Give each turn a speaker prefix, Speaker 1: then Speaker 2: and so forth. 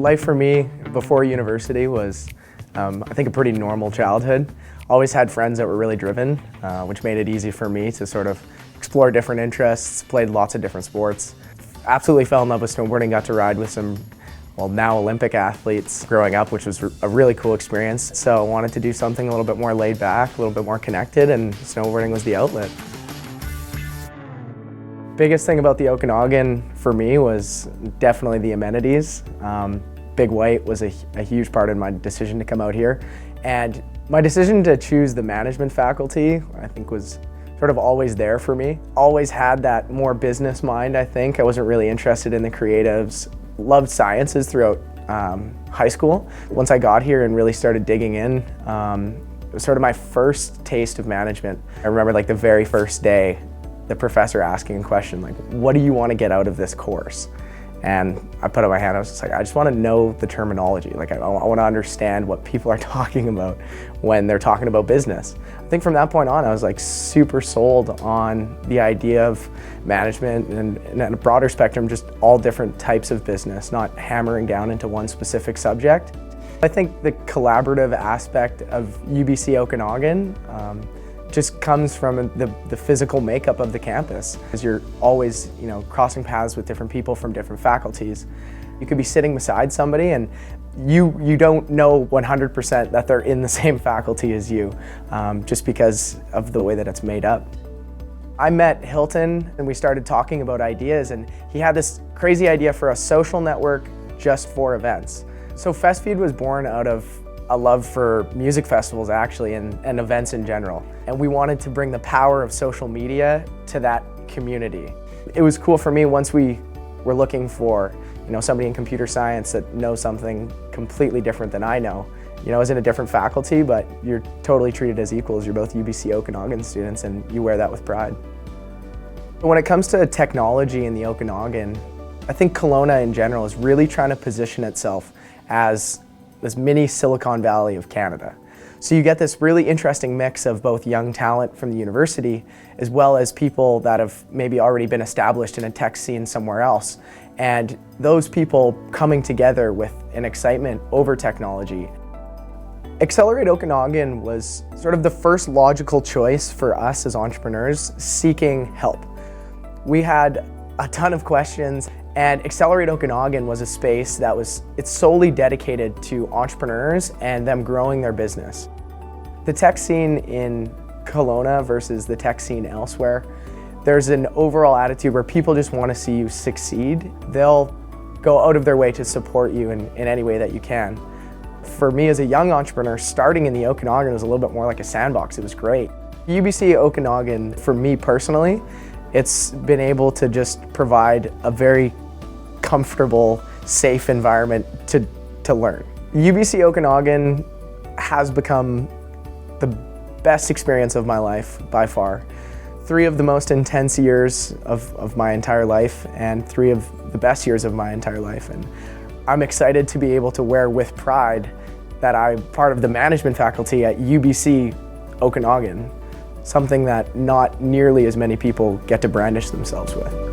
Speaker 1: Life for me before university was, I think, a pretty normal childhood. Always had friends that were really driven, which made it easy for me to sort of explore different interests, played lots of different sports. Absolutely fell in love with snowboarding, got to ride with some, well, now Olympic athletes growing up, which was a really cool experience. So I wanted to do something a little bit more laid back, a little bit more connected, and snowboarding was the outlet. Biggest thing about the Okanagan for me was definitely the amenities. Big White was a huge part of my decision to come out here. And my decision to choose the management faculty, I think, was sort of always there for me. Always had that more business mind, I think. I wasn't really interested in the creatives. Loved sciences throughout high school. Once I got here and really started digging in, it was sort of my first taste of management. I remember like the very first day, the professor asking a question like, what do you want to get out of this course? And I put up my hand, I was just like, I just want to know the terminology. Like, I want to understand what people are talking about when they're talking about business. I think from that point on, I was like super sold on the idea of management and at a broader spectrum, just all different types of business, not hammering down into one specific subject. I think the collaborative aspect of UBC Okanagan just comes from the physical makeup of the campus. As you're always, crossing paths with different people from different faculties. You could be sitting beside somebody and you don't know 100% that they're in the same faculty as you, just because of the way that it's made up. I met Hilton and we started talking about ideas, and he had this crazy idea for a social network just for events. So Festfeed was born out of a love for music festivals actually and events in general. And we wanted to bring the power of social media to that community. It was cool for me once we were looking for somebody in computer science that knows something completely different than I know. I was in a different faculty, but you're totally treated as equals. You're both UBC Okanagan students and you wear that with pride. When it comes to technology in the Okanagan, I think Kelowna in general is really trying to position itself as this mini Silicon Valley of Canada. So you get this really interesting mix of both young talent from the university as well as people that have maybe already been established in a tech scene somewhere else. And those people coming together with an excitement over technology. Accelerate Okanagan was sort of the first logical choice for us as entrepreneurs seeking help. We had a ton of questions, and Accelerate Okanagan was a space that it's solely dedicated to entrepreneurs and them growing their business. The tech scene in Kelowna versus the tech scene elsewhere, there's an overall attitude where people just want to see you succeed. They'll go out of their way to support you in any way that you can. For me as a young entrepreneur, starting in the Okanagan was a little bit more like a sandbox. It was great. UBC Okanagan, for me personally, it's been able to just provide a very comfortable, safe environment to learn. UBC Okanagan has become the best experience of my life by far. 3 of the most intense years of my entire life and 3 of the best years of my entire life. And I'm excited to be able to wear with pride that I'm part of the management faculty at UBC Okanagan, something that not nearly as many people get to brandish themselves with.